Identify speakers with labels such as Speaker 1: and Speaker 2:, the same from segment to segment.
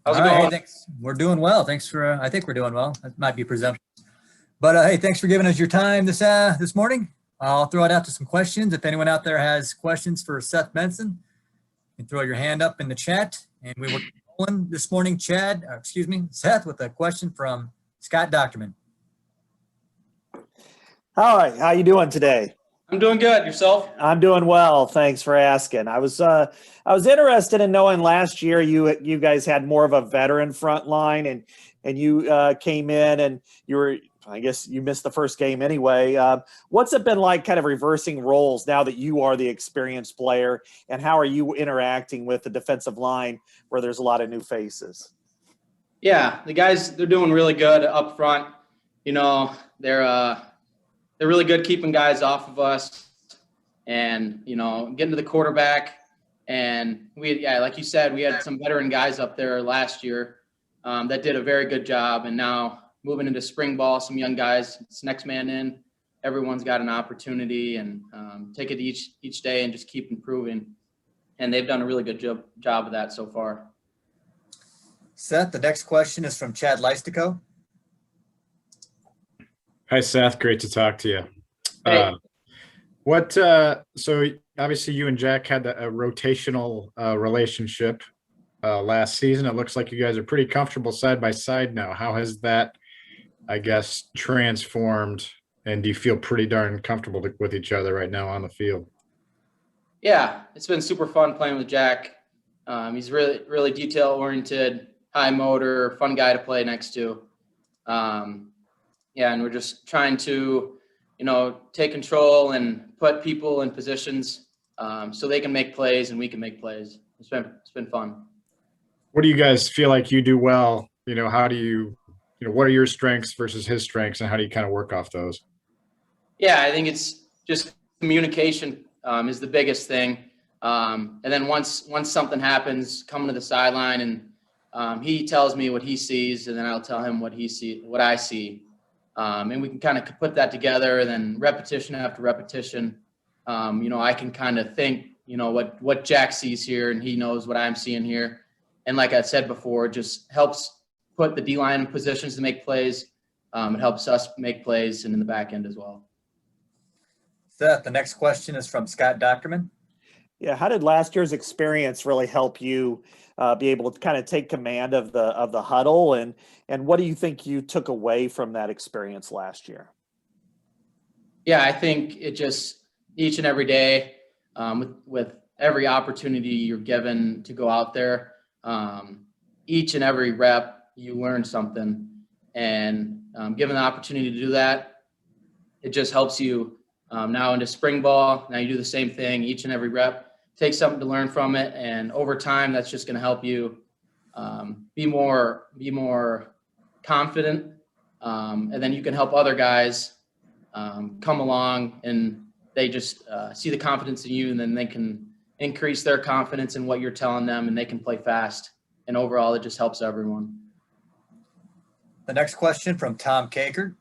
Speaker 1: How's it
Speaker 2: All right,
Speaker 1: going?
Speaker 2: hey, thanks. We're doing well. Thanks for, I think we're doing well. That might be presumptuous. But hey, thanks for giving us your time this morning. I'll throw it out to some questions. If anyone out there has questions for Seth Benson, you can throw your hand up in the chat. And we were rolling this morning, Seth, with a question from Scott Dockerman.
Speaker 3: Hi, how you doing today?
Speaker 1: I'm doing good. Yourself?
Speaker 3: I'm doing well. Thanks for asking. I was interested in knowing last year you guys had more of a veteran front line and you came in and I guess you missed the first game anyway. What's it been like kind of reversing roles now that you are the experienced player, and how are you interacting with the defensive line where there's a lot of new faces?
Speaker 1: Yeah, the guys, they're doing really good up front. You know, they're really good keeping guys off of us and, you know, getting to the quarterback. And like you said, we had some veteran guys up there last year that did a very good job. And now moving into spring ball, some young guys, it's next man in. Everyone's got an opportunity, and take it each day and just keep improving. And they've done a really good job of that so far.
Speaker 2: Seth, the next question is from Chad Leistico.
Speaker 4: Hi, Seth. Great to talk to you.
Speaker 1: Hey.
Speaker 4: So obviously you and Jack had a rotational relationship last season. It looks like you guys are pretty comfortable side by side now. How has that, I guess, transformed, and do you feel pretty darn comfortable with each other right now on the field?
Speaker 1: Yeah, it's been super fun playing with Jack. He's really, really detail-oriented, high motor, fun guy to play next to. And we're just trying to, you know, take control and put people in positions so they can make plays and we can make plays. It's been fun.
Speaker 4: What do you guys feel like you do well? You know, how do you what are your strengths versus his strengths, and how do you kind of work off those?
Speaker 1: Yeah, I think it's just communication is the biggest thing. And then once something happens, coming to the sideline and he tells me what he sees, and then I'll tell him what I see. And we can kind of put that together, and then repetition after repetition. You know, I can kind of think, you know, what Jack sees here, and he knows what I'm seeing here. And like I said before, it just helps put the D-line in positions to make plays. It helps us make plays and in the back end as well.
Speaker 2: Seth, the next question is from Scott Dockerman.
Speaker 3: Yeah, how did last year's experience really help you be able to kind of take command of the huddle, and what do you think you took away from that experience last year?
Speaker 1: Yeah, I think it just each and every day, with every opportunity you're given to go out there, each and every rep you learn something, and given the opportunity to do that, it just helps you now into spring ball. Now you do the same thing each and every rep. Take something to learn from it, and over time, that's just going to help you be more confident, and then you can help other guys come along, and they just see the confidence in you, and then they can increase their confidence in what you're telling them, and they can play fast. And overall, it just helps everyone.
Speaker 2: The next question from Tom Caker.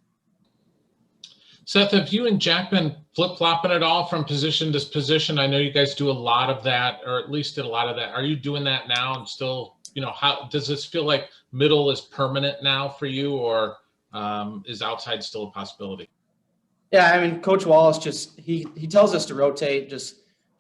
Speaker 5: Seth, have you and Jack been flip-flopping at all from position to position? I know you guys do a lot of that, or at least did a lot of that. Are you doing that now and still, you know, how does this feel like middle is permanent now for you, or is outside still a possibility?
Speaker 1: Yeah, I mean, Coach Wallace he tells us to rotate just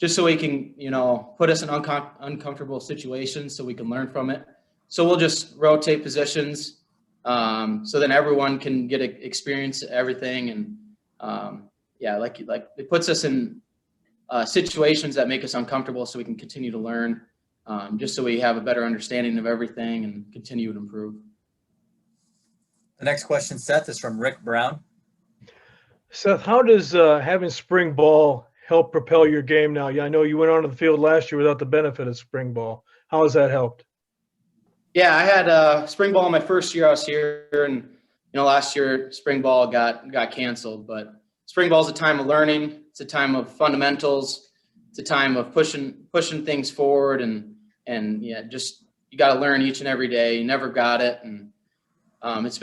Speaker 1: so he can, you know, put us in uncomfortable situations so we can learn from it. So we'll just rotate positions so then everyone can get experience everything. And like it puts us in situations that make us uncomfortable so we can continue to learn, just so we have a better understanding of everything and continue to improve.
Speaker 2: The next question, Seth, is from Rick Brown.
Speaker 6: Seth, how does having spring ball help propel your game now? Yeah, I know you went onto the field last year without the benefit of spring ball. How has that helped?
Speaker 1: Yeah, I had spring ball my first year I was here, and you know, last year spring ball got canceled. But spring ball is a time of learning. It's a time of fundamentals. It's a time of pushing things forward, and yeah, just you got to learn each and every day. You never got it, and it's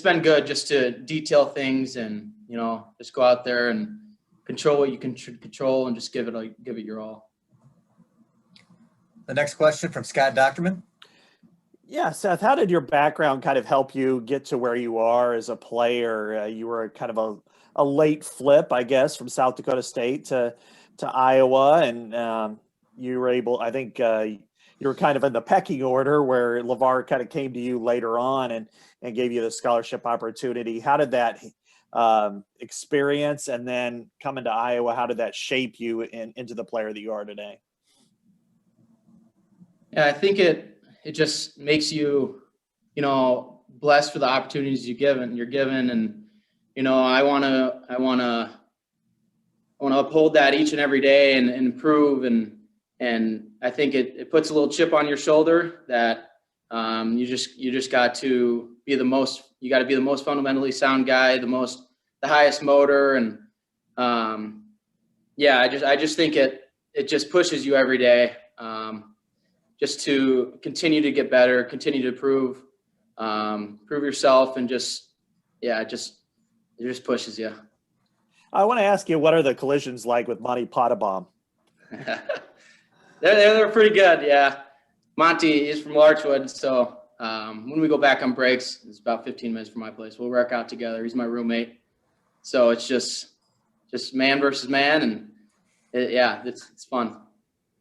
Speaker 1: been good just to detail things and, you know, just go out there and control what you can control and just give it your all.
Speaker 2: The next question from Scott Dockerman.
Speaker 3: Yeah, Seth, how did your background kind of help you get to where you are as a player? You were kind of a late flip, I guess, from South Dakota State to Iowa, and you were able. I think you were kind of in the pecking order where LeVar kind of came to you later on and gave you the scholarship opportunity. How did that experience and then coming to Iowa? How did that shape you into the player that you are today?
Speaker 1: Yeah, I think it just makes you, blessed for the opportunities you're given. And, I want to uphold that each and every day and improve. And I think it puts a little chip on your shoulder that you just got to be you got to be the most fundamentally sound guy, the highest motor. And I just think it just pushes you every day. Just to continue to get better, continue to prove yourself, and it just pushes you.
Speaker 3: I want to ask you, what are the collisions like with Monty Pottebaum?
Speaker 1: They're pretty good, yeah. Monty is from Larchwood, so when we go back on breaks, it's about 15 minutes from my place. We'll work out together. He's my roommate, so it's just man versus man, and it's fun.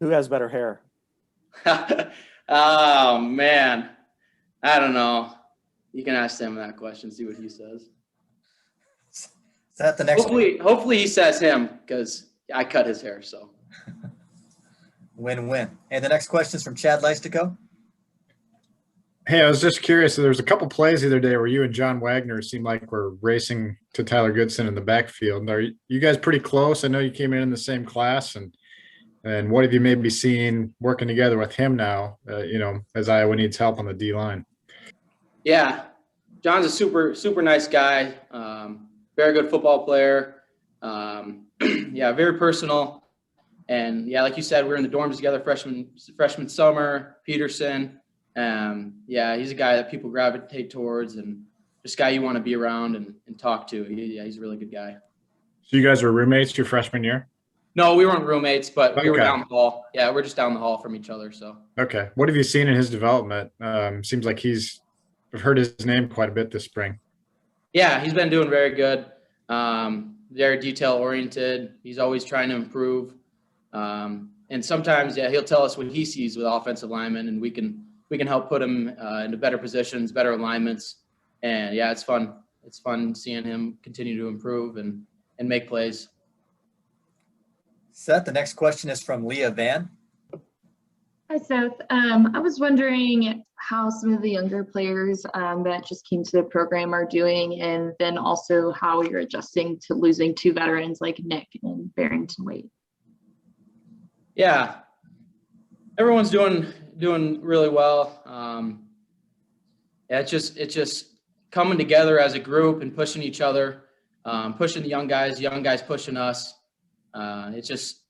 Speaker 3: Who has better hair?
Speaker 1: Oh man, I don't know. You can ask him that question, see what he says.
Speaker 2: Is that the next
Speaker 1: hopefully he says him, because I cut his hair. So
Speaker 2: win-win. And the next question is from Chad Leistico.
Speaker 4: Hey, I was just curious. There was a couple plays the other day where you and John Waggoner seemed like we're racing to Tyler Goodson in the backfield. Are you guys pretty close? I know you came in the same class, and what have you maybe seen working together with him now, as Iowa needs help on the D-line?
Speaker 1: Yeah, John's a super, super nice guy. Very good football player. Very personal. And yeah, like you said, we were in the dorms together freshman summer, Peterson. He's a guy that people gravitate towards, and just a guy you want to be around and talk to. He's a really good guy.
Speaker 4: So you guys were roommates your freshman year?
Speaker 1: No, we weren't roommates, but we were
Speaker 4: Okay.
Speaker 1: down the hall. Yeah, we're just down the hall from each other. So
Speaker 4: Okay. What have you seen in his development? Seems like I've heard his name quite a bit this spring.
Speaker 1: yeah, he's been doing very good. Very detail oriented. He's always trying to improve. And sometimes, he'll tell us what he sees with offensive linemen, and we can help put him into better positions, better alignments. And it's fun. It's fun seeing him continue to improve and make plays.
Speaker 2: Seth, the next question is from Leah Van.
Speaker 7: Hi, Seth. I was wondering how some of the younger players that just came to the program are doing, and then also how you're adjusting to losing two veterans like Nick and Barrington Wade.
Speaker 1: Yeah, everyone's doing really well. It's just coming together as a group and pushing each other, pushing the young guys pushing us. It's just,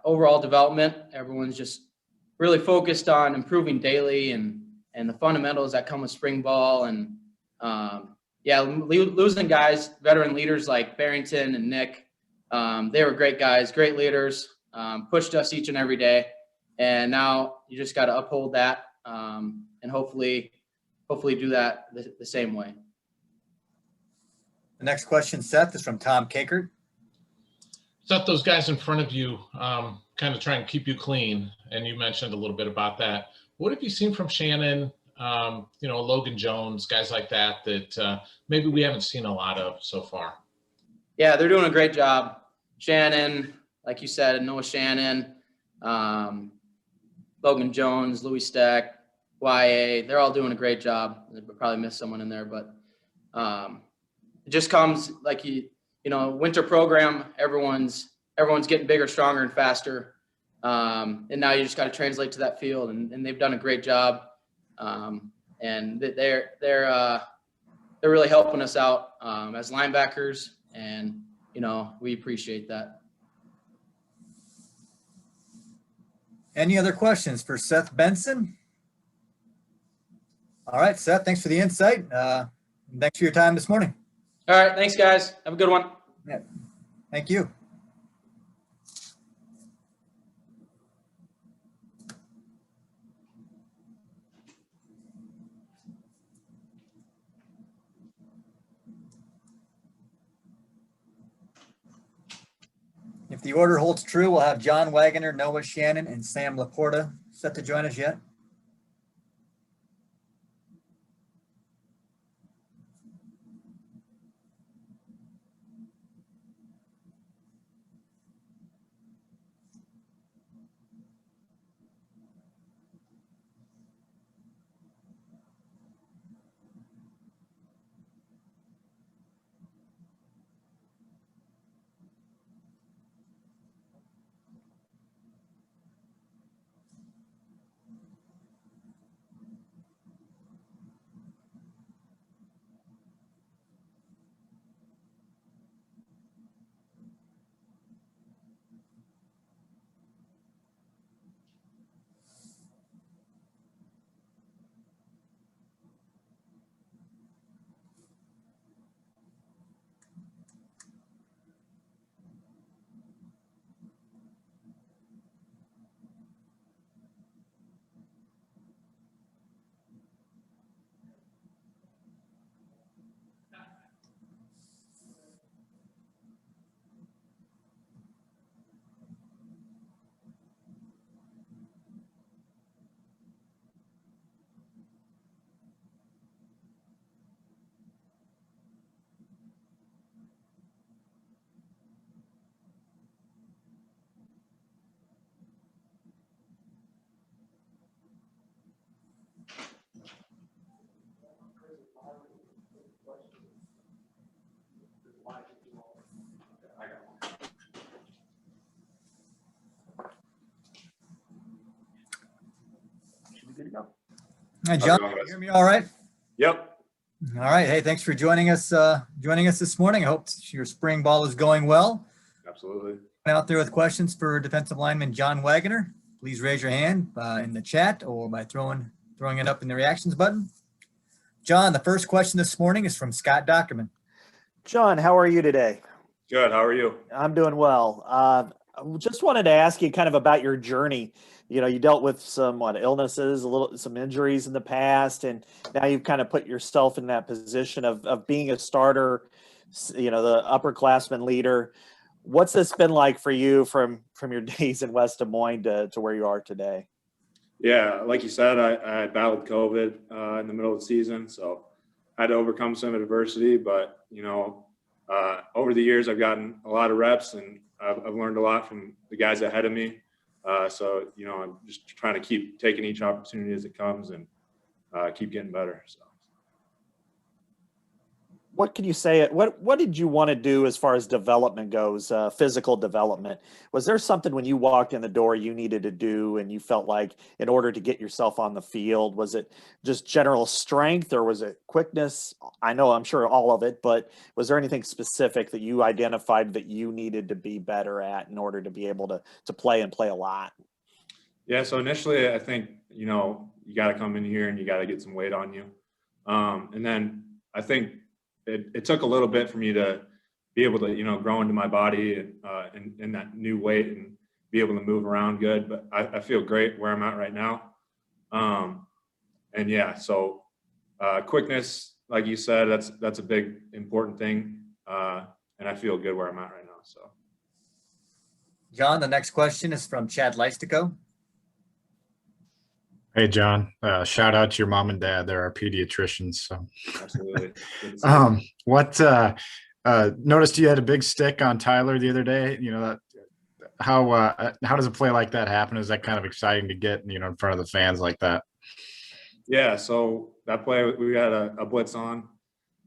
Speaker 1: overall development. Everyone's just really focused on improving daily and the fundamentals that come with spring ball. And losing guys, veteran leaders like Barrington and Nick, they were great guys, great leaders, pushed us each and every day. And now you just got to uphold that and hopefully do that the same way.
Speaker 2: The next question, Seth, is from Tom Kakert.
Speaker 5: Seth, those guys in front of you kind of try and keep you clean, and you mentioned a little bit about that. What have you seen from Shannon, Logan Jones, guys like that maybe we haven't seen a lot of so far?
Speaker 1: Yeah, they're doing a great job. Shannon, like you said, Noah Shannon, Logan Jones, Louis Stack, YA, they're all doing a great job. I probably missed someone in there, but it just comes like winter program, everyone's getting bigger, stronger, and faster. And now you just got to translate to that field, and they've done a great job. And they're really helping us out as linebackers, and we appreciate that.
Speaker 2: Any other questions for Seth Benson? All right, Seth, thanks for the insight. Thanks for your time this morning.
Speaker 1: All right, thanks, guys. Have a good one.
Speaker 2: Yeah. Thank you. the order holds true, we'll have John Waggoner, Noah Shannon, and Sam LaPorta set to join us yet. Hi, John, can you hear me all right?
Speaker 8: Yep.
Speaker 2: All right. Hey, thanks for joining us this morning. I hope your spring ball is going well.
Speaker 8: Absolutely.
Speaker 2: Out there with questions for defensive lineman John Waggoner, please raise your hand in the chat or by throwing it up in the reactions button. John, the first question this morning is from Scott Dockerman.
Speaker 3: John, how are you today?
Speaker 8: Good. How are you?
Speaker 3: I'm doing well. I just wanted to ask you kind of about your journey. You know, you dealt with some illnesses, some injuries in the past, and now you've kind of put yourself in that position of being a starter, you know, the upperclassman leader. What's this been like for you from your days in West Des Moines to where you are today?
Speaker 8: Yeah, like you said, I battled COVID in the middle of the season, so I had to overcome some adversity. But you know, over the years, I've gotten a lot of reps, and I've learned a lot from the guys ahead of me. So you know, I'm just trying to keep taking each opportunity as it comes and keep getting better. So.
Speaker 3: What can you say? What did you want to do as far as development goes, physical development? Was there something when you walked in the door you needed to do and you felt like in order to get yourself on the field, was it just general strength or was it quickness? I'm sure all of it, but was there anything specific that you identified that you needed to be better at in order to be able to play and play a lot?
Speaker 8: Yeah, so initially I think, you know, you got to come in here and you got to get some weight on you. And then I think it took a little bit for me to be able to, you know, grow into my body and that new weight and be able to move around good. But I feel great where I'm at right now. And yeah, so quickness, like you said, that's a big important thing. And I feel good where I'm at right now. So.
Speaker 2: John, the next question is from Chad Leistico.
Speaker 4: Hey, John, shout out to your mom and dad. They're our pediatricians. So.
Speaker 8: Absolutely.
Speaker 4: Noticed you had a big stick on Tyler the other day. You know, how does a play like that happen? Is that kind of exciting to get, you know, in front of the fans like that?
Speaker 8: Yeah. So that play, we had a blitz on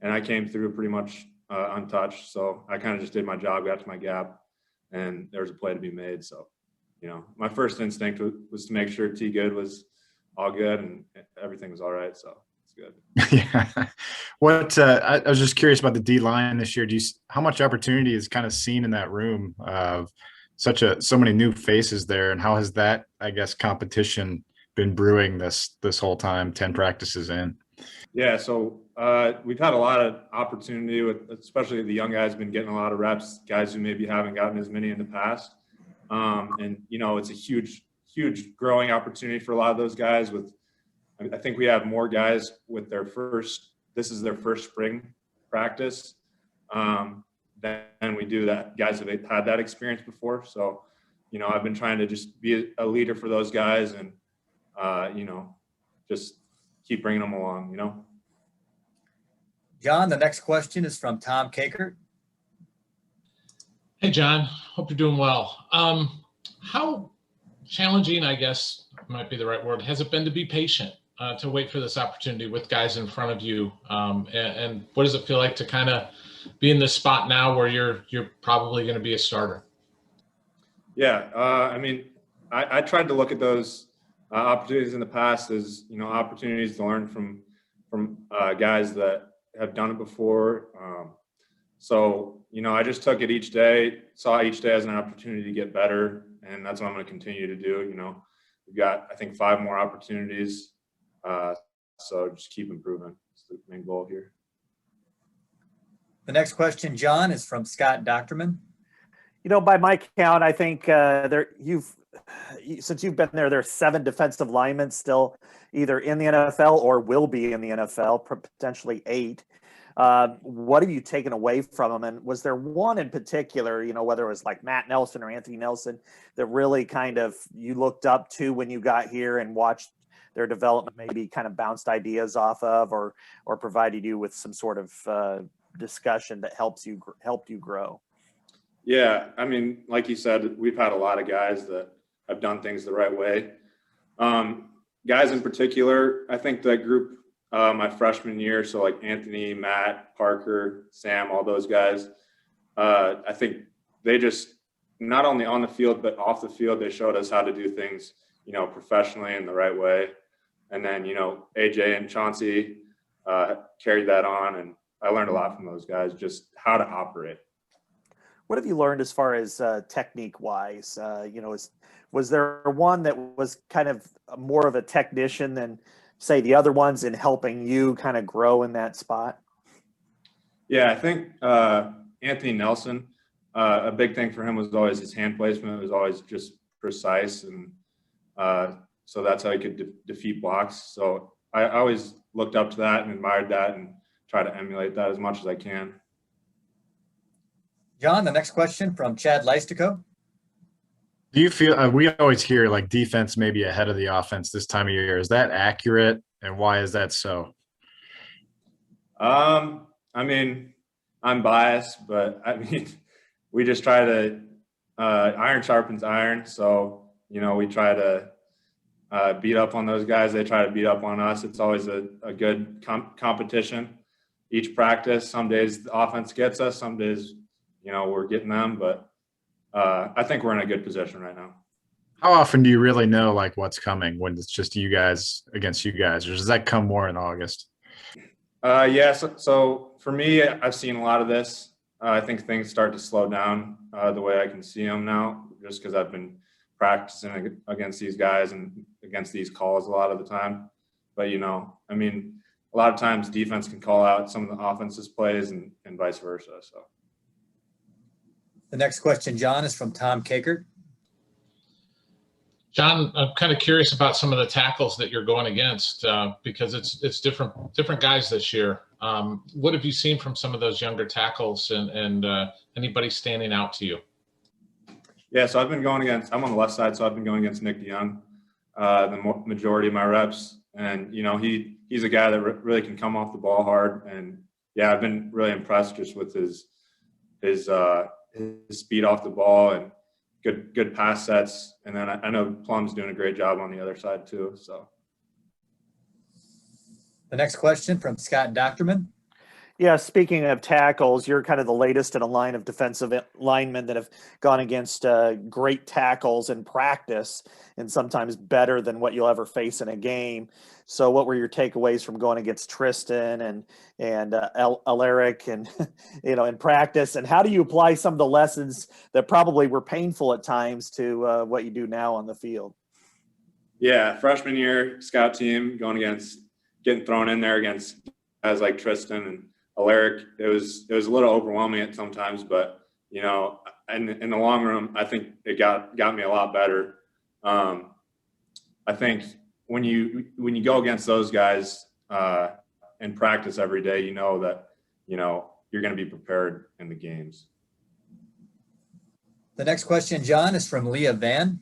Speaker 8: and I came through pretty much untouched. So I kind of just did my job, got to my gap, and there was a play to be made. So, you know, my first instinct was to make sure T Good was all good and everything was all right. So it's good.
Speaker 4: Yeah. I was just curious about the D line this year. How much opportunity is kind of seen in that room of so many new faces there, and how has that, I guess, competition been brewing this whole time, 10 practices in?
Speaker 8: Yeah. So we've had a lot of opportunity with, especially the young guys, been getting a lot of reps, guys who maybe haven't gotten as many in the past. And, you know, it's a huge growing opportunity for a lot of those guys. I think we have more guys with this is their first spring practice. than we do that guys have had that experience before. So, you know, I've been trying to just be a leader for those guys and, you know, just keep bringing them along, you know.
Speaker 2: John, the next question is from Tom Kakert.
Speaker 5: Hey, John, hope you're doing well. How challenging, I guess might be the right word, has it been to be patient, to wait for this opportunity with guys in front of you? And what does it feel like to kind of be in this spot now where you're probably going to be a starter?
Speaker 8: Yeah, I mean, I tried to look at those opportunities in the past as, you know, opportunities to learn from guys that have done it before. So, you know, I just took it each day, saw each day as an opportunity to get better, and that's what I'm going to continue to do. You know, we've got, I think, 5 more opportunities, so just keep improving. That's the main goal here.
Speaker 2: The next question, John, is from Scott Docterman.
Speaker 3: You know, by my count, I think since you've been there, there's 7 defensive linemen still either in the NFL or will be in the NFL, potentially 8. What have you taken away from them? And was there one in particular, you know, whether it was like Matt Nelson or Anthony Nelson, that really kind of you looked up to when you got here and watched their development, maybe kind of bounced ideas off of, or provided you with some sort of discussion that helped you grow?
Speaker 8: Yeah, I mean, like you said, we've had a lot of guys that have done things the right way. Guys in particular, I think that group, my freshman year, so like Anthony, Matt, Parker, Sam, all those guys, I think they just, not only on the field, but off the field, they showed us how to do things, you know, professionally in the right way. And then, you know, AJ and Chauncey carried that on, and I learned a lot from those guys, just how to operate.
Speaker 3: What have you learned as far as technique wise? You know, was there one that was kind of more of a technician than, say, the other ones in helping you kind of grow in that spot?
Speaker 8: Yeah, I think Anthony Nelson, a big thing for him was always his hand placement. It was always just precise, and so that's how he could defeat blocks. So I always looked up to that and admired that and try to emulate that as much as I can.
Speaker 2: John, the next question from Chad Leistico.
Speaker 4: Do you feel we always hear like defense may be ahead of the offense this time of year? Is that accurate, and why is that so?
Speaker 8: I mean, I'm biased, but I mean, we just try to iron sharpens iron. So, you know, we try to beat up on those guys. They try to beat up on us. It's always a good competition. Each practice, some days the offense gets us, some days, you know, we're getting them, but I think we're in a good position right now.
Speaker 4: How often do you really know like what's coming when it's just you guys against you guys, or does that come more in August?
Speaker 8: Yeah, so for me, I've seen a lot of this. I think things start to slow down the way I can see them now, just because I've been practicing against these guys and against these calls a lot of the time. But, you know, I mean, a lot of times defense can call out some of the offense's plays and vice versa. So.
Speaker 2: The next question, John, is from Tom Kakert.
Speaker 5: John, I'm kind of curious about some of the tackles that you're going against because it's different guys this year. What have you seen from some of those younger tackles and anybody standing out to you?
Speaker 8: Yeah, so I've been going against, I'm on the left side, so I've been going against Nick DeYoung the majority of my reps. And, you know, he's a guy that really can come off the ball hard. And, yeah, I've been really impressed just with his speed off the ball and good pass sets. And then I know Plum's doing a great job on the other side too. So.
Speaker 2: The next question from Scott Docterman.
Speaker 3: Yeah, speaking of tackles, you're kind of the latest in a line of defensive linemen that have gone against great tackles in practice and sometimes better than what you'll ever face in a game. So what were your takeaways from going against Tristan and Alaric and, you know, in practice? And how do you apply some of the lessons that probably were painful at times to what you do now on the field?
Speaker 8: Yeah, freshman year scout team getting thrown in there against guys like Tristan and Alaric, it was a little overwhelming at sometimes, but, you know, in the long run, I think it got me a lot better. I think when you go against those guys in practice every day, you know that, you know, you're going to be prepared in the games.
Speaker 2: The next question, John, is from Leah Van.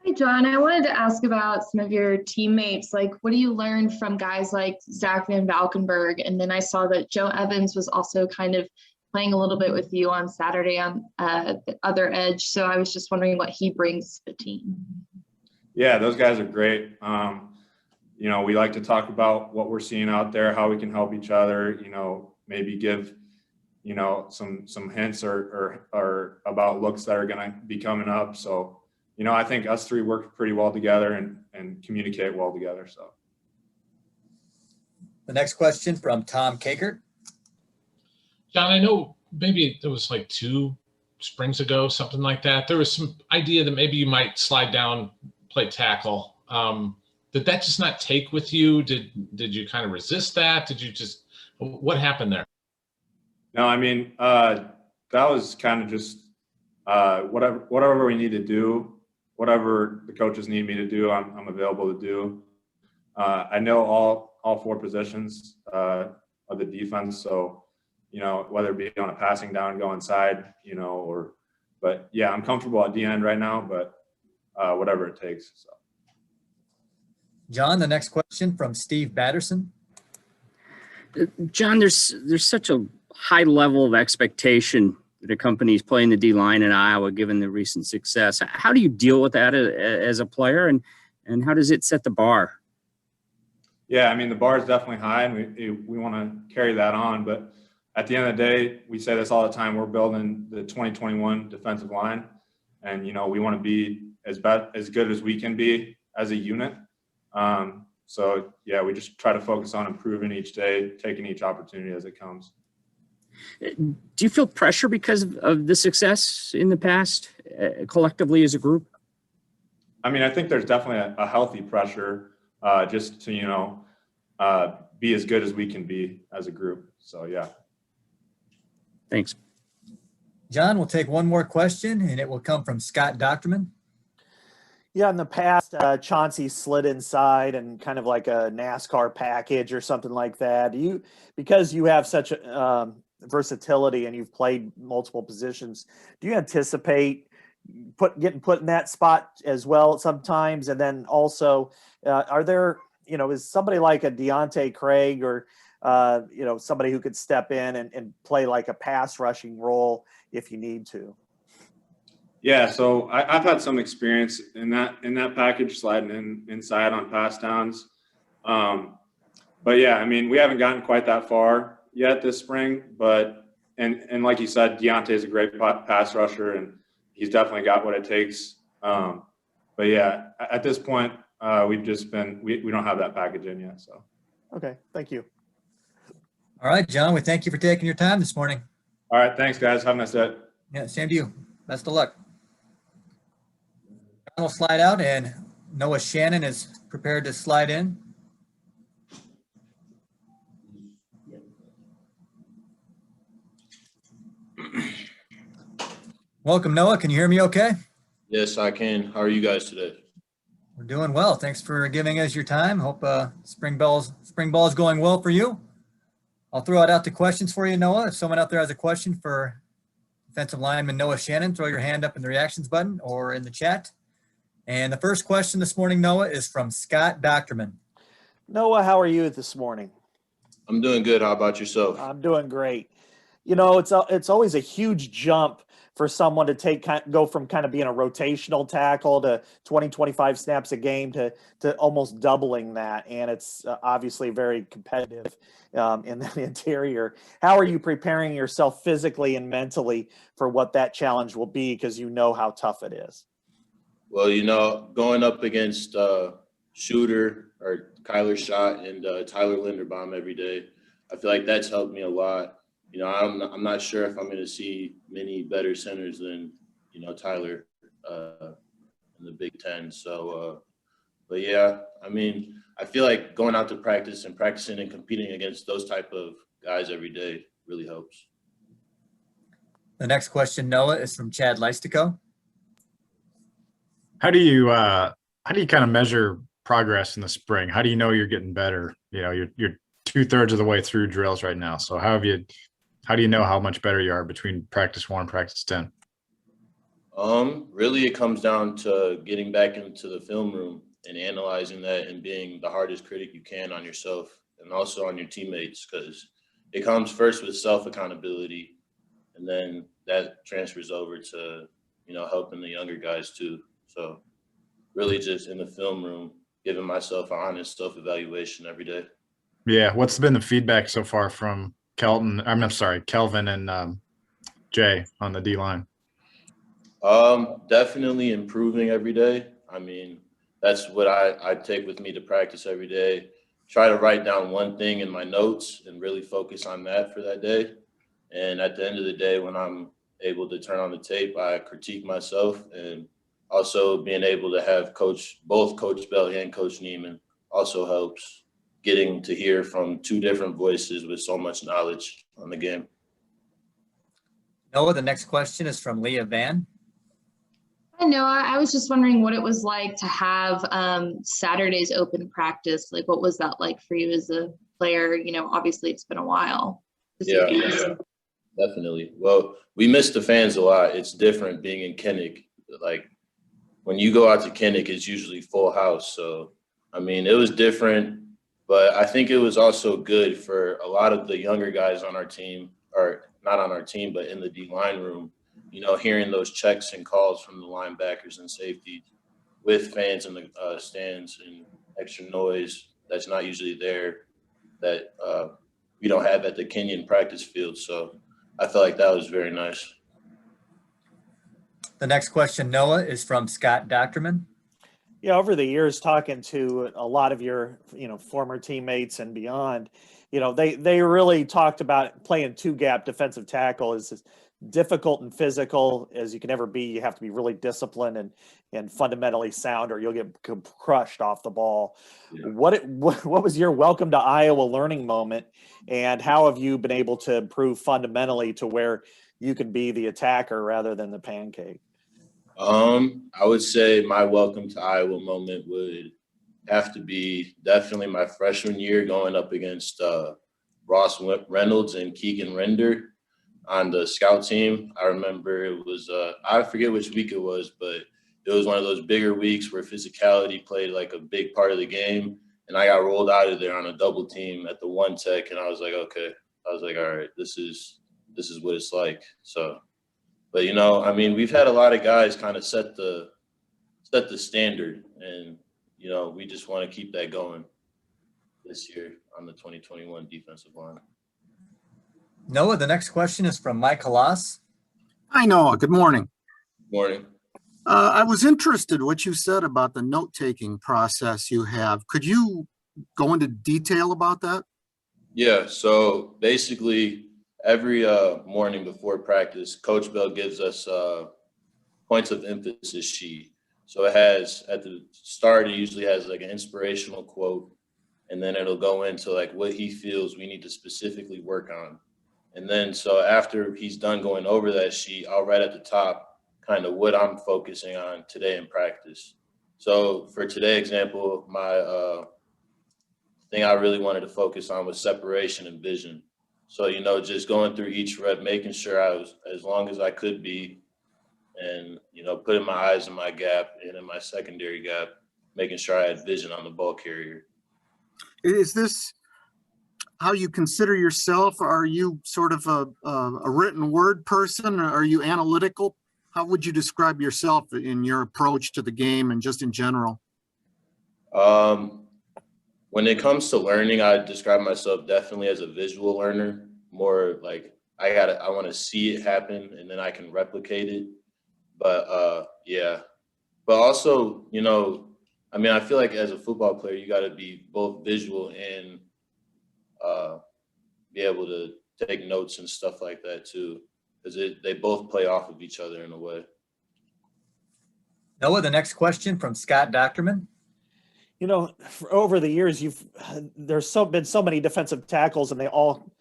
Speaker 7: Hi, John. I wanted to ask about some of your teammates. Like, what do you learn from guys like Zach Van Valkenburg? And then I saw that Joe Evans was also kind of playing a little bit with you on Saturday on the other edge. So I was just wondering what he brings to the team.
Speaker 8: Yeah, those guys are great. You know, we like to talk about what we're seeing out there, how we can help each other, you know, maybe give, you know, some hints or about looks that are going to be coming up. So, you know, I think us three work pretty well together and communicate well together. So.
Speaker 2: The next question from Tom Kakert.
Speaker 5: John, I know maybe it was like 2 springs ago, something like that. There was some idea that maybe you might slide down, play tackle. Did that just not take with you? Did you kind of resist that? Did you just, what happened there?
Speaker 8: No, I mean, that was kind of just whatever we need to do, whatever the coaches need me to do, I'm available to do. I know all 4 positions of the defense, so, you know, whether it be on a passing down, go inside, you know, but yeah, I'm comfortable at the end right now, but whatever it takes. So.
Speaker 2: John, the next question from Steve Batterson.
Speaker 9: John, there's such a high level of expectation that accompanies playing the D line in Iowa, given the recent success. How do you deal with that as a player, and how does it set the bar?
Speaker 8: Yeah, I mean, the bar is definitely high, and we want to carry that on. But at the end of the day, we say this all the time, we're building the 2021 defensive line, and, you know, we want to be as good as we can be as a unit. So, yeah, we just try to focus on improving each day, taking each opportunity as it comes.
Speaker 9: Do you feel pressure because of the success in the past, collectively as a group?
Speaker 8: I mean, I think there's definitely a healthy pressure just to, you know, be as good as we can be as a group. So, yeah.
Speaker 9: Thanks.
Speaker 2: John, we'll take one more question, and it will come from Scott Docterman.
Speaker 3: Yeah, in the past, Chauncey slid inside and kind of like a NASCAR package or something like that. Because you have such versatility and you've played multiple positions, do you anticipate getting put in that spot as well sometimes? And then also, are there, you know, is somebody like a Deontay Craig or, you know, somebody who could step in and play like a pass rushing role if you need to?
Speaker 8: Yeah, so I've had some experience in that package, sliding inside on pass downs. But yeah, I mean, we haven't gotten quite that far yet this spring, but and like you said, Deontay is a great pass rusher, and he's definitely got what it takes. But yeah, at this point, we've just we don't have that package in yet. So.
Speaker 3: Okay, thank you.
Speaker 2: All right, John, we thank you for taking your time this morning.
Speaker 8: All right, thanks, guys. Have a nice day.
Speaker 2: Yeah, same to you. Best of luck. John will slide out, and Noah Shannon is prepared to slide in. Welcome, Noah. Can you hear me okay?
Speaker 10: Yes, I can. How are you guys today?
Speaker 2: We're doing well. Thanks for giving us your time. Hope spring ball is going well for you. I'll throw out the questions for you, Noah. If someone out there has a question for defensive lineman Noah Shannon, throw your hand up in the reactions button or in the chat. And the first question this morning, Noah, is from Scott Docterman. Noah, how are you this morning?
Speaker 10: I'm doing good. How about yourself?
Speaker 3: I'm doing great. You know, it's always a huge jump for someone to go from kind of being a rotational tackle to 20, 25 snaps a game to almost doubling that. And it's obviously very competitive in the interior. How are you preparing yourself physically and mentally for what that challenge will be? Because you know how tough it is.
Speaker 10: Well, you know, going up against Shooter or Kyler Schott and Tyler Linderbaum every day, I feel like that's helped me a lot. You know, I'm not sure if I'm going to see many better centers than, you know, Tyler in the Big Ten. So, but yeah, I mean, I feel like going out to practice and practicing and competing against those type of guys every day really helps.
Speaker 2: The next question, Noah, is from Chad Leistico.
Speaker 4: How do you kind of measure progress in the spring? How do you know you're getting better? You know, you're 2/3 of the way through drills right now. So how have you How do you know how much better you are between practice 1 and practice 10?
Speaker 10: Really, it comes down to getting back into the film room and analyzing that and being the hardest critic you can on yourself and also on your teammates, because it comes first with self-accountability, and then that transfers over to, helping the younger guys too. So really just in the film room, giving myself an honest self-evaluation every day.
Speaker 4: Yeah. What's been the feedback so far from Kelvin and Jay on the D line?
Speaker 10: Definitely improving every day. I mean, that's what I take with me to practice every day. Try to write down one thing in my notes and really focus on that for that day. And at the end of the day, when I'm able to turn on the tape, I critique myself, and also being able to have both Coach Bell and Coach Neiman also helps, getting to hear from 2 different voices with so much knowledge on the game.
Speaker 2: Noah, the next question is from Leah Van.
Speaker 7: Hi, Noah. I was just wondering what it was like to have Saturday's open practice. Like, what was that like for you as a player? Obviously it's been a while.
Speaker 10: Yeah, definitely. Well, we miss the fans a lot. It's different being in Kinnick. Like, when you go out to Kinnick, it's usually full house. So, I mean, it was different, but I think it was also good for a lot of the younger guys on our team, or not on our team, but in the D-line room, hearing those checks and calls from the linebackers and safeties with fans in the stands and extra noise that's not usually there, that we don't have at the Kenyon practice field. So I felt like that was very nice.
Speaker 2: The next question, Noah, is from Scott Docterman.
Speaker 3: Yeah, over the years, talking to a lot of your, former teammates and beyond, they really talked about playing 2-gap defensive tackle is as difficult and physical as you can ever be. You have to be really disciplined and fundamentally sound, or you'll get crushed off the ball.
Speaker 10: Yeah.
Speaker 3: What was your welcome to Iowa learning moment, and how have you been able to improve fundamentally to where you can be the attacker rather than the pancake?
Speaker 10: I would say my welcome to Iowa moment would have to be definitely my freshman year, going up against Ross Reynolds and Keegan Render on the scout team. I remember it was, I forget which week it was, but it was one of those bigger weeks where physicality played like a big part of the game. And I got rolled out of there on a double team at the 1 tech. And I was like, okay. I was like, all right, this is what it's like. So, but I mean, we've had a lot of guys kind of set the standard, and we just want to keep that going this year on the 2021 defensive line.
Speaker 2: Noah, the next question is from Mike Halas.
Speaker 11: Hi, Noah. Good morning.
Speaker 10: Morning.
Speaker 11: I was interested what you said about the note-taking process you have. Could you go into detail about that?
Speaker 10: Yeah. So basically, every morning before practice, Coach Bell gives us points of emphasis sheet. So it has, at the start, it usually has like an inspirational quote, and then it'll go into like what he feels we need to specifically work on. And then so after he's done going over that sheet, I'll write at the top kind of what I'm focusing on today in practice. So for today's example, my thing I really wanted to focus on was separation and vision. So, just going through each rep, making sure I was as long as I could be, and, putting my eyes in my gap and in my secondary gap, making sure I had vision on the ball carrier.
Speaker 11: Is this how you consider yourself? Are you sort of a written word person? Or are you analytical? How would you describe yourself in your approach to the game and just in general?
Speaker 10: When it comes to learning, I describe myself definitely as a visual learner, more like I want to see it happen and then I can replicate it. But yeah, but also, I mean, I feel like as a football player, you got to be both visual and be able to take notes and stuff like that too, because they both play off of each other in a way.
Speaker 2: Noah, the next question from Scott Docterman.
Speaker 3: Over the years, there's been so many defensive tackles, and they all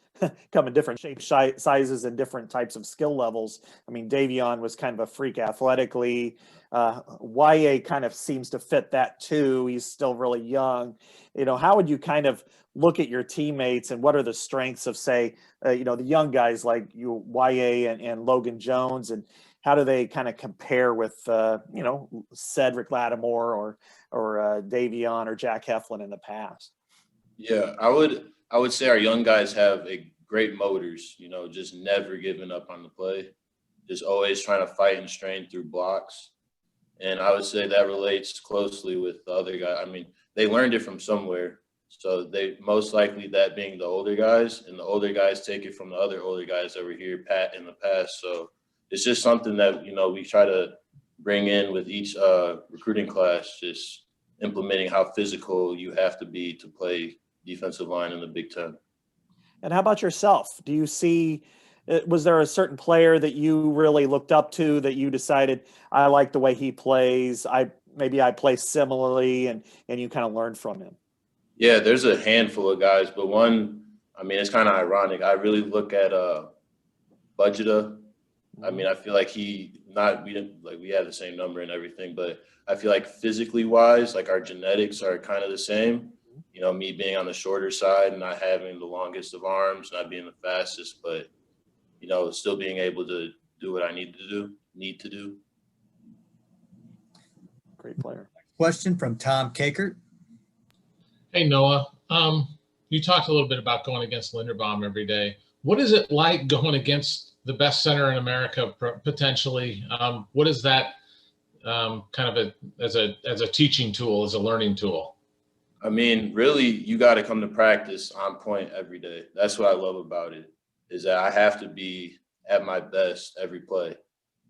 Speaker 3: come in different shapes, sizes, and different types of skill levels. I mean, Davion was kind of a freak athletically. YA kind of seems to fit that too. He's still really young. How would you kind of look at your teammates, and what are the strengths of, say, the young guys like you, YA and Logan Jones, and how do they kind of compare with, Cedric Lattimore or Davion or Jack Heflin in the past?
Speaker 10: Yeah, I would say our young guys have a great motors, just never giving up on the play, just always trying to fight and strain through blocks. And I would say that relates closely with the other guy. I mean, they learned it from somewhere. So they most likely that being the older guys, and the older guys take it from the other older guys that were here in the past. So it's just something that, we try to bring in with each recruiting class, just implementing how physical you have to be to play defensive line in the Big Ten.
Speaker 3: And how about yourself? Do you see, was there a certain player that you really looked up to that you decided, I like the way he plays, maybe I play similarly, and you kind of learned from him?
Speaker 10: Yeah, there's a handful of guys, but one, it's kind of ironic. I really look at Budgeta. I feel like we had the same number and everything, but I feel like physically wise, like our genetics are kind of the same. Me being on the shorter side, not having the longest of arms, not being the fastest, but, still being able to do what I need to do.
Speaker 3: Great player.
Speaker 2: Question from Tom Kakert.
Speaker 5: Hey, Noah. You talked a little bit about going against Linderbaum every day. What is it like going against the best center in America, potentially? What is that kind of as a teaching tool, as a learning tool?
Speaker 10: Really, you got to come to practice on point every day. That's what I love about it, is that I have to be at my best every play,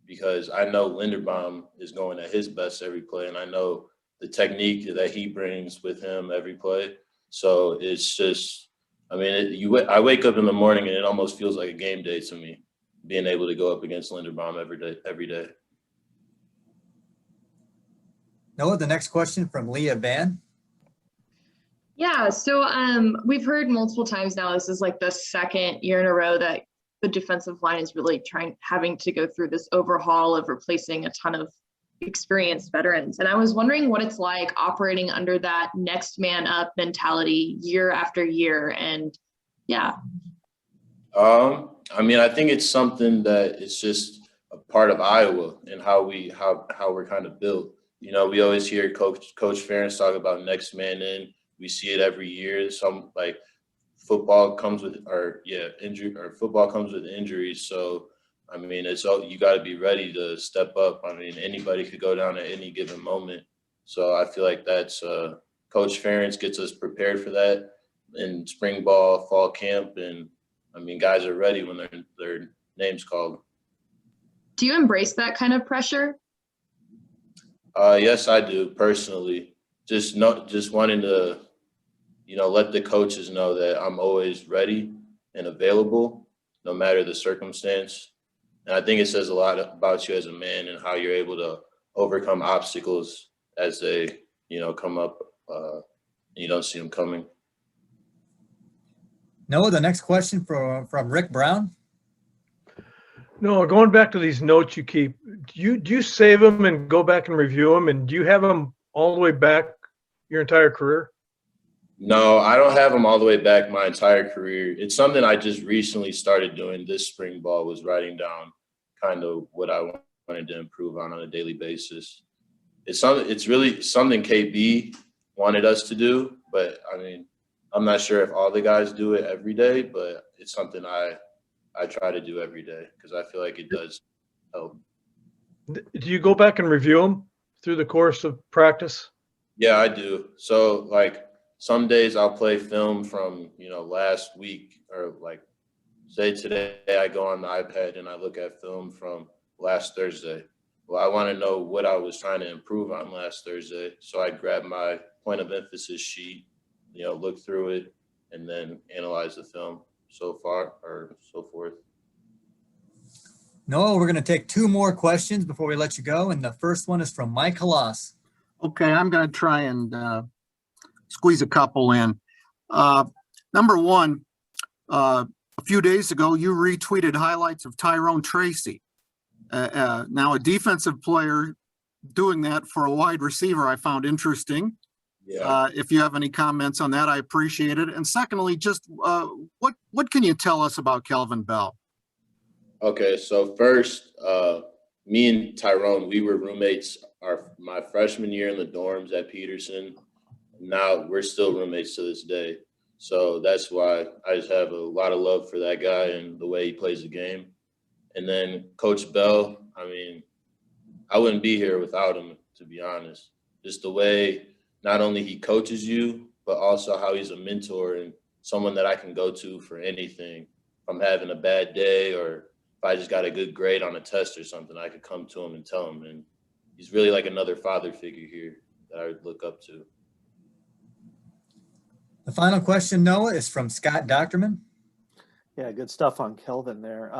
Speaker 10: because I know Linderbaum is going at his best every play, and I know the technique that he brings with him every play. So it's just, I wake up in the morning and it almost feels like a game day to me, being able to go up against Linderbaum every day.
Speaker 2: Noah, the next question from Leah Van.
Speaker 7: Yeah, so we've heard multiple times now, this is like the second year in a row that the defensive line is really having to go through this overhaul of replacing a ton of experienced veterans. And I was wondering what it's like operating under that next man up mentality year after year. And yeah.
Speaker 10: I think it's something that it's just a part of Iowa and how we're kind of built. We always hear Coach Ferentz talk about next man in. We see it every year. Some football comes with injury, or football comes with injuries. So you got to be ready to step up. Anybody could go down at any given moment. So I feel like that's Coach Ferentz gets us prepared for that in spring ball, fall camp, and guys are ready when their name's called.
Speaker 7: Do you embrace that kind of pressure?
Speaker 10: Yes, I do personally. Just wanting to, let the coaches know that I'm always ready and available, no matter the circumstance. And I think it says a lot about you as a man and how you're able to overcome obstacles as they, come up. And you don't see them coming.
Speaker 2: Noah, the next question from Rick Brown.
Speaker 6: No, going back to these notes you keep, do you save them and go back and review them? And do you have them all the way back your entire career?
Speaker 10: No, I don't have them all the way back my entire career. It's something I just recently started doing this spring ball, was writing down kind of what I wanted to improve on a daily basis. It's really something KB wanted us to do, but I'm not sure if all the guys do it every day, but it's something I try to do every day because I feel like it does help.
Speaker 6: Do you go back and review them through the course of practice?
Speaker 10: Yeah, I do. So some days I'll play film from, last week, or say today I go on the iPad and I look at film from last Thursday. Well, I want to know what I was trying to improve on last Thursday. So I grab my point of emphasis sheet, look through it, and then analyze the film so far or so forth.
Speaker 2: Noah, we're going to take two more questions before we let you go. And the first one is from Mike Halas.
Speaker 11: Okay, I'm going to try and squeeze a couple in. Number one, a a few days ago, you retweeted highlights of Tyrone Tracy. Now, a defensive player doing that for a wide receiver, I found interesting.
Speaker 10: Yeah.
Speaker 11: If you have any comments on that, I appreciate it. And secondly, just what can you tell us about Kelvin Bell?
Speaker 10: Okay, so first, me and Tyrone, we were roommates my freshman year in the dorms at Peterson. Now we're still roommates to this day. So that's why I just have a lot of love for that guy and the way he plays the game. And then Coach Bell, I mean, I wouldn't be here without him, to be honest. Just the way not only he coaches you, but also how he's a mentor and someone that I can go to for anything. If I'm having a bad day or if I just got a good grade on a test or something, I could come to him and tell him. And he's really like another father figure here that I would look up to.
Speaker 2: The final question, Noah, is from Scott Docterman.
Speaker 3: Yeah, good stuff on Kelvin there.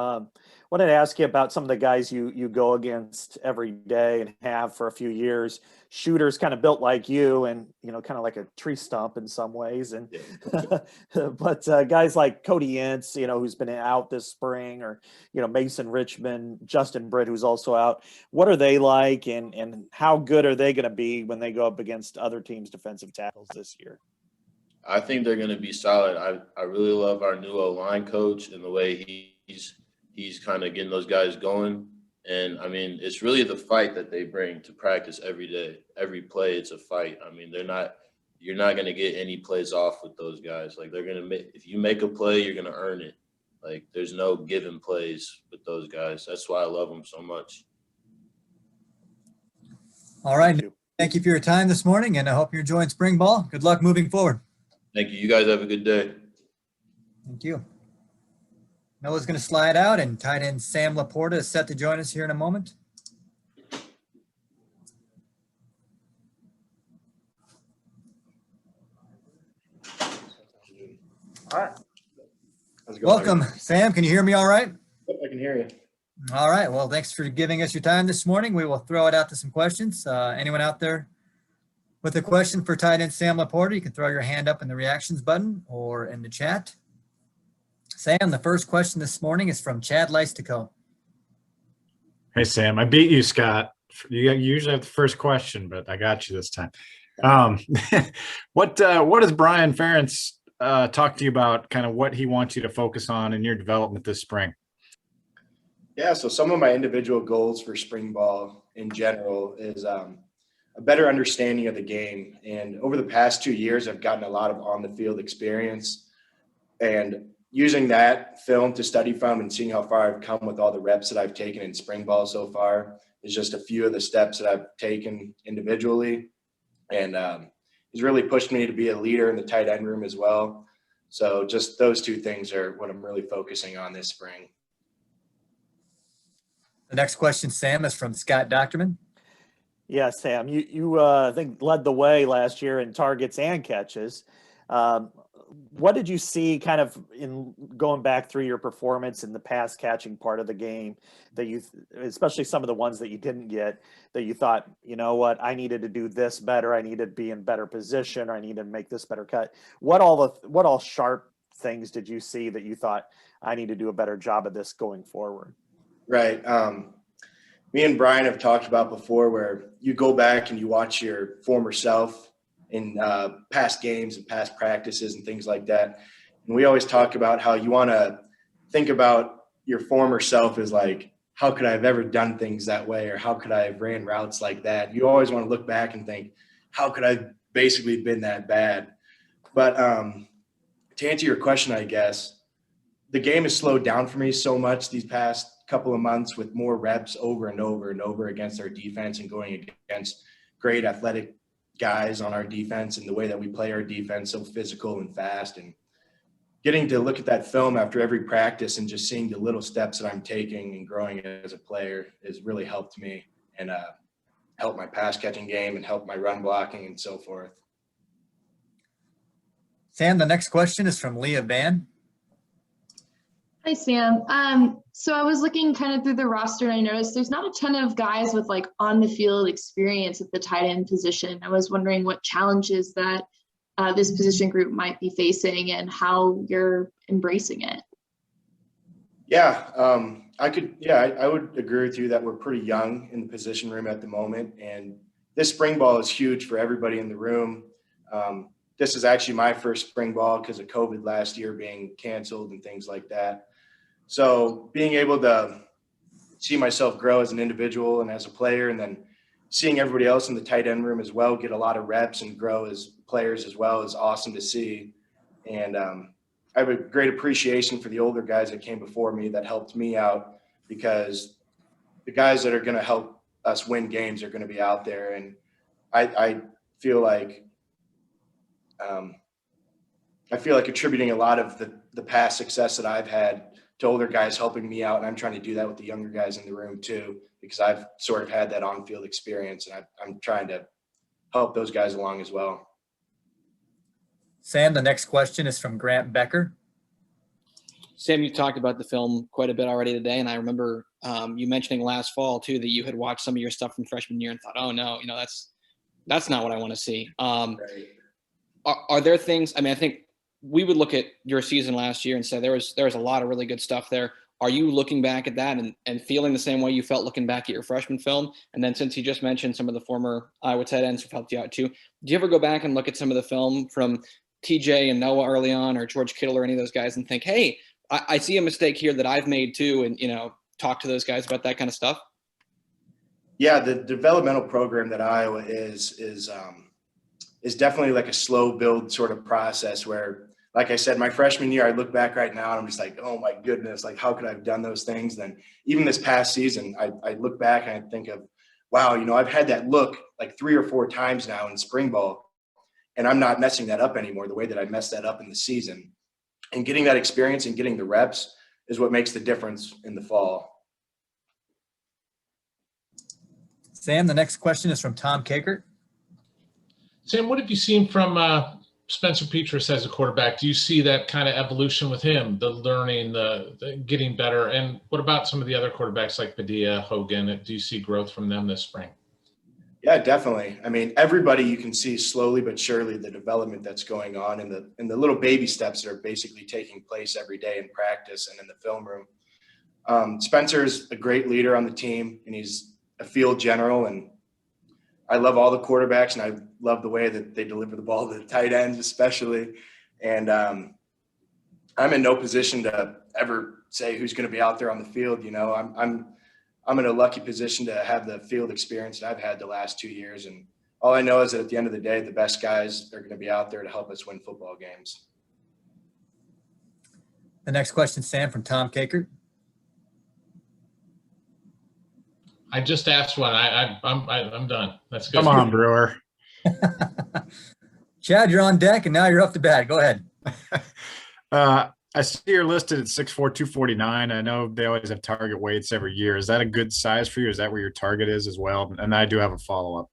Speaker 3: Wanted to ask you about some of the guys you go against every day and have for a few years. Shooters kind of built like you and, you know, kind of like a tree stump in some ways. And but guys like Cody Ince, you know, who's been out this spring, or, you know, Mason Richmond, Justin Britt, who's also out. What are they like, and how good are they going to be when they go up against other teams' defensive tackles this year?
Speaker 10: I think they're going to be solid. I really love our new O-line coach and the way he's kind of getting those guys going. And, I mean, it's really the fight that they bring to practice every day. Every play, it's a fight. I mean, you're not going to get any plays off with those guys. Like, they're going to make – if you make a play, you're going to earn it. Like, there's no given plays with those guys. That's why I love them so much.
Speaker 2: All right. Thank you for your time this morning, and I hope you're enjoying spring ball. Good luck moving forward.
Speaker 10: Thank you. You guys have a good day.
Speaker 2: Thank you. Noah's going to slide out, and tight end Sam LaPorta is set to join us here in a moment.
Speaker 12: All right.
Speaker 2: Welcome, Sam. Can you hear me all right?
Speaker 12: Yep, I can hear you.
Speaker 2: All right. Well, thanks for giving us your time this morning. We will throw it out to some questions. Anyone out there with a question for tight end Sam LaPorta, you can throw your hand up in the reactions button or in the chat. Sam, the first question this morning is from Chad Leistico.
Speaker 4: Hey, Sam, I beat you, Scott. You usually have the first question, but I got you this time. What does Brian Ferentz talk to you about, kind of what he wants you to focus on in your development this spring?
Speaker 12: Yeah, so some of my individual goals for spring ball in general is a better understanding of the game. And over the past 2 years, I've gotten a lot of on-the-field experience. And using that film to study from and seeing how far I've come with all the reps that I've taken in spring ball so far is just a few of the steps that I've taken individually. And he's really pushed me to be a leader in the tight end room as well. So just those two things are what I'm really focusing on this spring.
Speaker 2: The next question, Sam, is from Scott Docterman.
Speaker 3: Yeah, Sam, you I think led the way last year in targets and catches. What did you see kind of in going back through your performance in the pass catching part of the game that you, especially some of the ones that you didn't get, that you thought, you know what, I needed to do this better. I needed to be in better position, or I needed to make this better cut. What all sharp things did you see that you thought, I need to do a better job of this going forward?
Speaker 12: Right. Me and Brian have talked about before where you go back and you watch your former self in past games and past practices and things like that. And we always talk about how you want to think about your former self as like, how could I have ever done things that way? Or how could I have ran routes like that? You always want to look back and think, how could I have basically been that bad? But to answer your question, I guess, the game has slowed down for me so much these past couple of months with more reps over and over and over against our defense and going against great athletic guys on our defense and the way that we play our defense, so physical and fast, and getting to look at that film after every practice and just seeing the little steps that I'm taking and growing as a player has really helped me and helped my pass catching game and helped my run blocking and so forth.
Speaker 2: Sam, the next question is from Leah Ban.
Speaker 7: Hi, Sam. So I was looking kind of through the roster and I noticed there's not a ton of guys with like on the field experience at the tight end position. I was wondering what challenges that this position group might be facing and how you're embracing it.
Speaker 12: Yeah, I would agree with you that we're pretty young in the position room at the moment. And this spring ball is huge for everybody in the room. This is actually my first spring ball because of COVID last year being canceled and things like that. So being able to see myself grow as an individual and as a player, and then seeing everybody else in the tight end room as well get a lot of reps and grow as players as well is awesome to see. And I have a great appreciation for the older guys that came before me that helped me out, because the guys that are going to help us win games are going to be out there. And I feel like attributing a lot of the past success that I've had to older guys helping me out. And I'm trying to do that with the younger guys in the room too, because I've sort of had that on-field experience, and I'm trying to help those guys along as well.
Speaker 2: Sam, the next question is from Grant Becker.
Speaker 13: Sam, you talked about the film quite a bit already today, and I remember you mentioning last fall too that you had watched some of your stuff from freshman year and thought, oh no, that's not what I want to see.
Speaker 12: Right.
Speaker 13: Are there things? I mean, I think we would look at your season last year and say there was a lot of really good stuff there. Are you looking back at that and feeling the same way you felt looking back at your freshman film? And then since you just mentioned some of the former Iowa tight ends who've helped you out too, do you ever go back and look at some of the film from TJ and Noah early on, or George Kittle or any of those guys, and think, hey, I see a mistake here that I've made too, and talk to those guys about that kind of stuff?
Speaker 12: Yeah, the developmental program that Iowa is definitely like a slow build sort of process where, like I said, my freshman year, I look back right now and I'm just like, oh my goodness, like how could I have done those things? Then even this past season, I look back and I think of, wow, I've had that look like 3 or 4 times now in spring ball, and I'm not messing that up anymore the way that I messed that up in the season. And getting that experience and getting the reps is what makes the difference in the fall.
Speaker 2: Sam, the next question is from Tom Kakert.
Speaker 5: Sam, what have you seen from Spencer Petras as a quarterback? Do you see that kind of evolution with him, the learning, the getting better? And what about some of the other quarterbacks like Padilla, Hogan? Do you see growth from them this spring?
Speaker 12: Yeah, definitely. I mean, everybody, you can see slowly but surely the development that's going on in the little baby steps that are basically taking place every day in practice and in the film room. Spencer's a great leader on the team, and he's a field general, and I love all the quarterbacks, and I love the way that they deliver the ball to the tight ends especially. And I'm in no position to ever say who's going to be out there on the field. I'm in a lucky position to have the field experience that I've had the last 2 years. And all I know is that at the end of the day, the best guys are going to be out there to help us win football games.
Speaker 2: The next question, Sam, from Tom Kakert.
Speaker 5: I just asked one. I'm done. That's good.
Speaker 4: Come on, Brewer.
Speaker 2: Chad, you're on deck, and now you're up to bat. Go ahead.
Speaker 4: I see you're listed at 6'4", 249. I know they always have target weights every year. Is that a good size for you? Is that where your target is as well? And I do have a follow-up.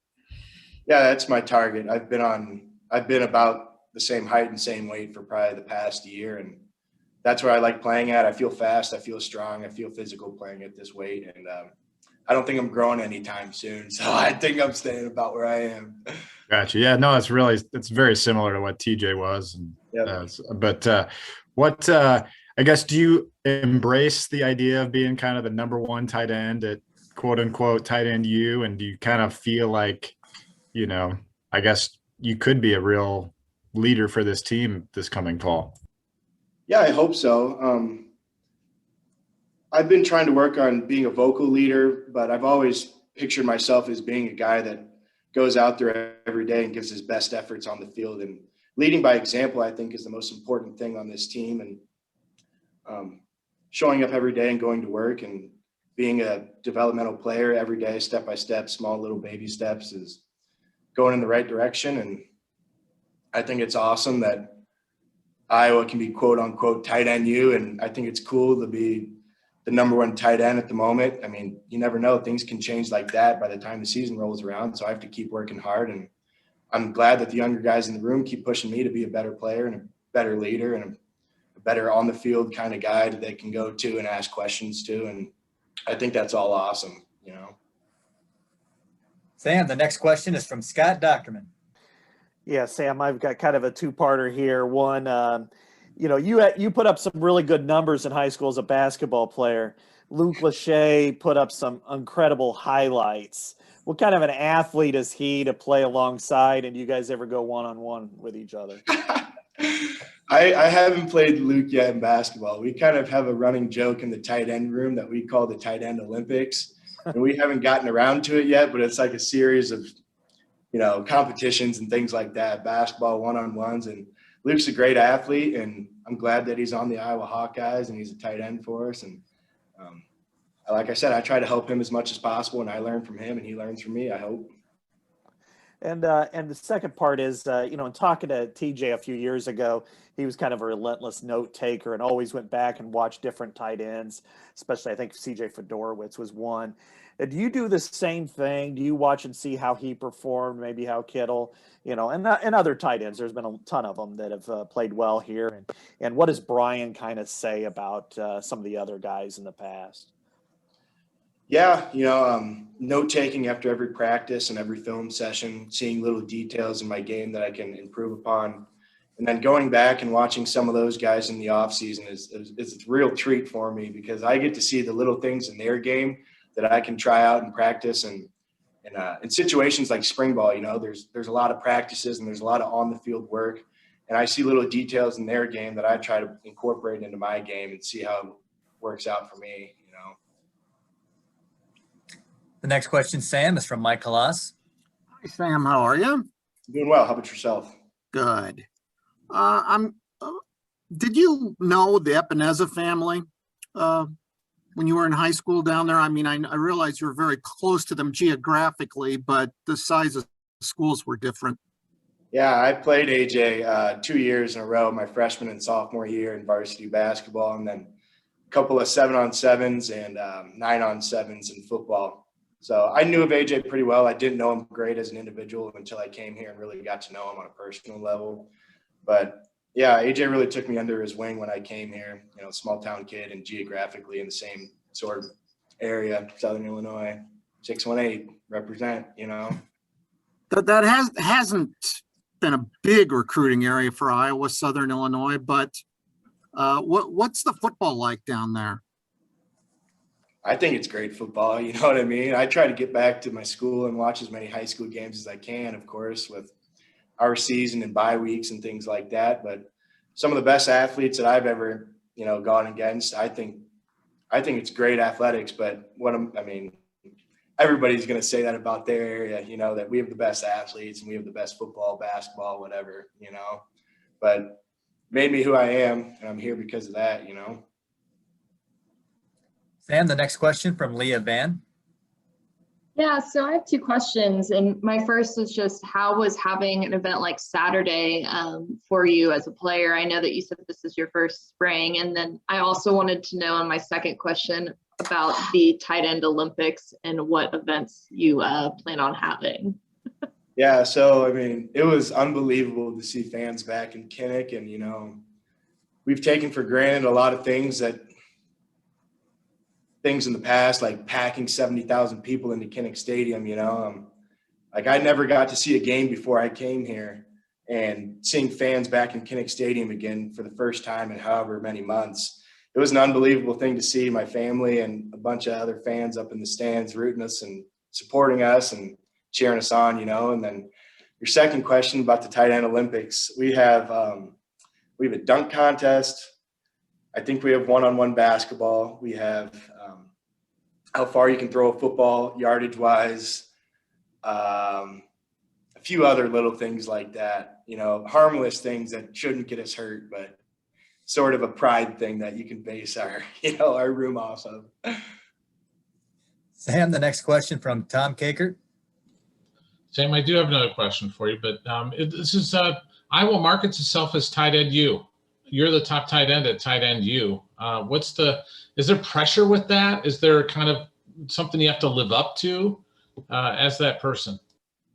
Speaker 12: Yeah, that's my target. I've been about the same height and same weight for probably the past year, and that's where I like playing at. I feel fast, I feel strong, I feel physical playing at this weight, and I don't think I'm growing anytime soon, so I think I'm staying about where I am.
Speaker 4: Gotcha. Yeah, no, it's very similar to what TJ was. And,
Speaker 12: yep.
Speaker 4: What I guess, do you embrace the idea of being kind of the number one tight end at quote unquote tight end U? And do you kind of feel like, I guess you could be a real leader for this team this coming fall?
Speaker 12: Yeah, I hope so. I've been trying to work on being a vocal leader, but I've always pictured myself as being a guy that goes out there every day and gives his best efforts on the field. And leading by example, I think, is the most important thing on this team. And showing up every day and going to work and being a developmental player every day, step by step, small little baby steps, is going in the right direction. And I think it's awesome that Iowa can be quote unquote tight end U. And I think it's cool to be the number one tight end at the moment. I mean, you never know. Things can change like that by the time the season rolls around. So I have to keep working hard, and I'm glad that the younger guys in the room keep pushing me to be a better player and a better leader and a better on the field kind of guy that they can go to and ask questions to. And I think that's all awesome,
Speaker 2: Sam, the next question is from Scott Docterman.
Speaker 3: Yeah, Sam, I've got kind of a two-parter here. One, you know, you put up some really good numbers in high school as a basketball player. Luke Lachey put up some incredible highlights. What kind of an athlete is he to play alongside? And do you guys ever go one-on-one with each other?
Speaker 12: I haven't played Luke yet in basketball. We kind of have a running joke in the tight end room that we call the tight end Olympics. And we haven't gotten around to it yet, but it's like a series of, you know, competitions and things like that, basketball one-on-ones. And Luke's a great athlete, and I'm glad that he's on the Iowa Hawkeyes and he's a tight end for us. And like I said, I try to help him as much as possible, and I learn from him and he learns from me, I hope.
Speaker 3: And the second part is, you know, in talking to TJ a few years ago, he was kind of a relentless note taker and always went back and watched different tight ends, especially I think CJ Fedorowicz was one. Do you do the same thing? Do you watch and see how he performed, maybe how Kittle, you know, and other tight ends? There's been a ton of them that have played well here. And what does Brian kind of say about some of the other guys in the past?
Speaker 12: Yeah, you know, note taking after every practice and every film session, seeing little details in my game that I can improve upon. And then going back and watching some of those guys in the off season is a real treat for me, because I get to see the little things in their game that I can try out and practice. And in situations like spring ball, you know, there's a lot of practices and there's a lot of on the field work. And I see little details in their game that I try to incorporate into my game and see how it works out for me, you know.
Speaker 2: The next question, Sam, is from Mike Kalas.
Speaker 11: Hi, Sam. How are you?
Speaker 12: Doing well. How about yourself?
Speaker 11: Good. Did you know the Epineza family when you were in high school down there? I mean, I realize you're very close to them geographically, but the size of schools were different.
Speaker 12: Yeah, I played AJ 2 years in a row, my freshman and sophomore year in varsity basketball, and then a couple of 7-on-7s and 9-on-7s in football. So I knew of AJ pretty well. I didn't know him great as an individual until I came here and really got to know him on a personal level. But yeah, AJ really took me under his wing when I came here, you know, small town kid and geographically in the same sort of area, Southern Illinois, 618, represent, you know.
Speaker 11: That hasn't been a big recruiting area for Iowa, Southern Illinois, but what's the football like down there?
Speaker 12: I think it's great football. You know what I mean? I try to get back to my school and watch as many high school games as I can, of course, with our season and bye weeks and things like that. But some of the best athletes that I've ever, you know, gone against, I think it's great athletics. But everybody's going to say that about their area, you know, that we have the best athletes and we have the best football, basketball, whatever, you know. But made me who I am, and I'm here because of that, you know.
Speaker 2: Sam, the next question from Leah Van.
Speaker 7: Yeah, so I have two questions. And my first is just, how was having an event like Saturday for you as a player? I know that you said this is your first spring. And then I also wanted to know on my second question about the tight end Olympics and what events you plan on having.
Speaker 12: Yeah, so, I mean, it was unbelievable to see fans back in Kinnick. And, you know, we've taken for granted a lot of things in the past, like packing 70,000 people into Kinnick Stadium, you know. Like, I never got to see a game before I came here, and seeing fans back in Kinnick Stadium again for the first time in however many months, it was an unbelievable thing to see. My family and a bunch of other fans up in the stands rooting us and supporting us and cheering us on, you know. And then your second question about the tight end Olympics, we have a dunk contest. I think we have one-on-one basketball. We have how far you can throw a football, yardage-wise. A few other little things like that, you know, harmless things that shouldn't get us hurt, but sort of a pride thing that you can base our room off of.
Speaker 2: Sam, the next question from Tom Kakert.
Speaker 5: Sam, I do have another question for you, but this is Iowa markets itself as tight end U. You're the top tight end at tight end U. Is there pressure with that? Is there kind of something you have to live up to as that person?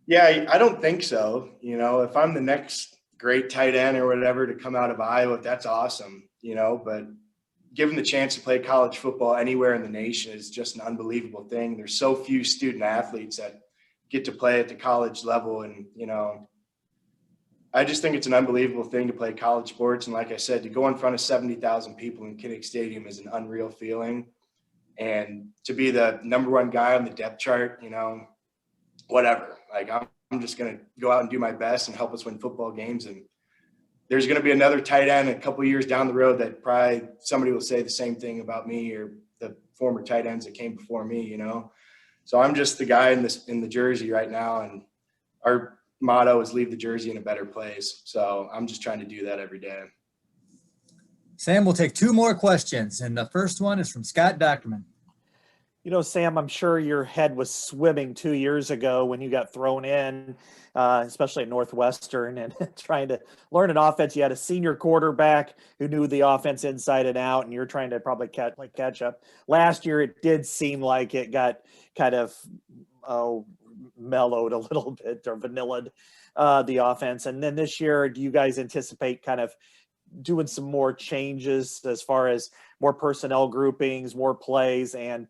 Speaker 12: Yeah, I don't think so. You know, if I'm the next great tight end or whatever to come out of Iowa, that's awesome, you know, but given the chance to play college football anywhere in the nation is just an unbelievable thing. There's so few student athletes that get to play at the college level. And, you know, I just think it's an unbelievable thing to play college sports. And like I said, to go in front of 70,000 people in Kinnick Stadium is an unreal feeling. And to be the number one guy on the depth chart, you know, whatever. Like, I'm just going to go out and do my best and help us win football games. And there's going to be another tight end a couple of years down the road that probably somebody will say the same thing about me or the former tight ends that came before me, you know. So I'm just the guy in the jersey right now, and our motto is leave the jersey in a better place. So I'm just trying to do that every day.
Speaker 2: Sam, we'll take 2 more questions, and the first one is from Scott Dockerman.
Speaker 3: You know, Sam, I'm sure your head was swimming 2 years ago when you got thrown in, especially at Northwestern, and trying to learn an offense. You had a senior quarterback who knew the offense inside and out, and you're trying to probably catch up. Last year, it did seem like it got kind of mellowed a little bit or vanillaed the offense. And then this year, do you guys anticipate kind of doing some more changes as far as more personnel groupings, more plays, and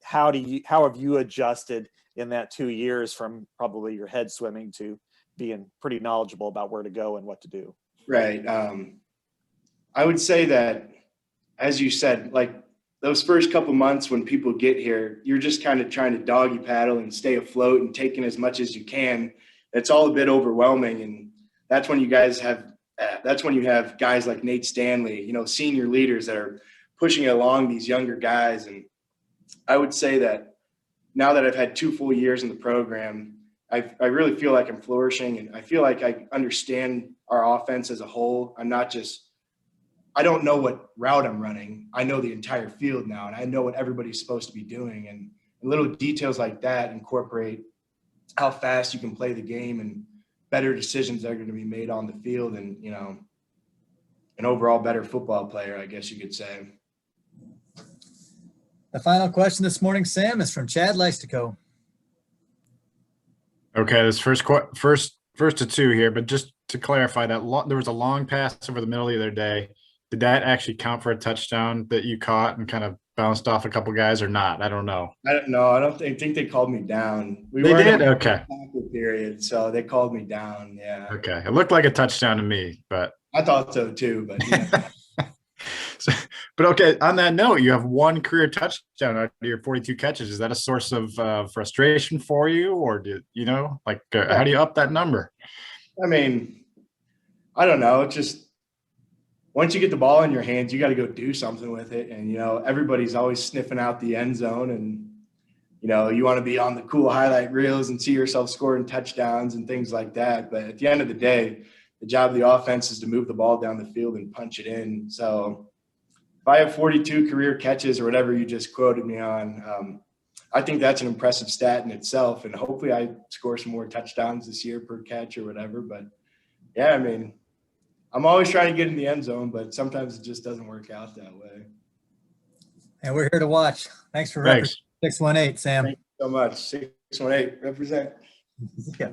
Speaker 3: how have you adjusted in that 2 years from probably your head swimming to being pretty knowledgeable about where to go and what to do?
Speaker 12: Right. I would say that, as you said, like those first couple months when people get here, you're just kind of trying to doggy paddle and stay afloat and taking as much as you can. It's all a bit overwhelming. And that's when you have guys like Nate Stanley, you know, senior leaders that are pushing along these younger guys. And I would say that now that I've had 2 full years in the program, I really feel like I'm flourishing, and I feel like I understand our offense as a whole. I don't know what route I'm running. I know the entire field now, and I know what everybody's supposed to be doing. And little details like that incorporate how fast you can play the game and better decisions that are going to be made on the field, and, you know, an overall better football player, I guess you could say.
Speaker 2: The final question this morning, Sam, is from Chad Leistico.
Speaker 4: Okay, this first to 2 here, but just to clarify that there was a long pass over the middle the other day. Did that actually count for a touchdown that you caught and kind of bounced off a couple guys or not? I don't know.
Speaker 12: I don't know. I think they called me down.
Speaker 4: They did? Okay.
Speaker 12: Period. So they called me down. Yeah.
Speaker 4: Okay. It looked like a touchdown to me, but
Speaker 12: I thought so too. But yeah.
Speaker 4: But okay. On that note, you have 1 career touchdown out of your 42 catches. Is that a source of frustration for you, or how do you up that number?
Speaker 12: I mean, I don't know. It's just, once you get the ball in your hands, you got to go do something with it. And, you know, everybody's always sniffing out the end zone, and, you know, you want to be on the cool highlight reels and see yourself scoring touchdowns and things like that. But at the end of the day, the job of the offense is to move the ball down the field and punch it in. So if I have 42 career catches or whatever you just quoted me on, I think that's an impressive stat in itself. And hopefully I score some more touchdowns this year per catch or whatever. But yeah, I mean, I'm always trying to get in the end zone, but sometimes it just doesn't work out that way.
Speaker 2: And we're here to watch. Thanks for representing 618, Sam.
Speaker 12: Thank you so much. 618, represent.
Speaker 2: Yeah.